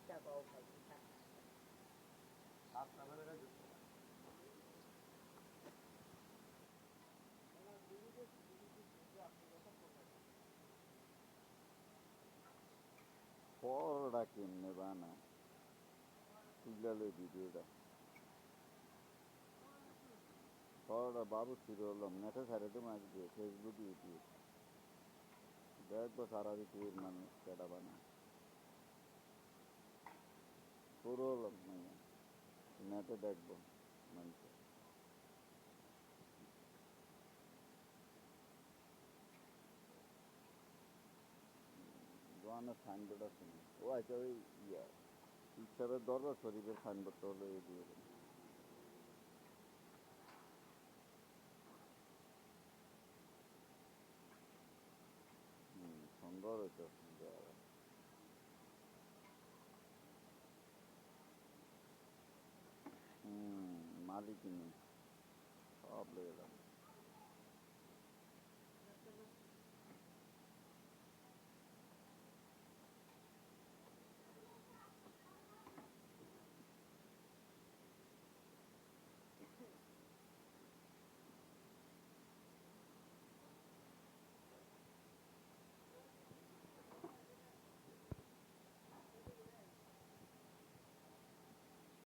টাকাও পাইছি। পরোটা কেমনে বানায় তুইলা লই ভিডিওটা পরোটা বাবু ছিল হলাম নেটে ছাড়ে তো মাছ দিয়ে ফেসবুক ইউটিউব দেখবো সারা পৃথিবীর মানুষ কেটা বানায় পুরো হলাম নেটে দেখবো মানুষ দোকানের সাইনবোর্ড আছে না ও আচ্ছা ওই ইয়া ঈশ্বরের দরবার শরীফের সাইনবোর্ডটা হলো এই দিয়ে সুন্দর হইতো মালিক নেই সব লেগে যাবে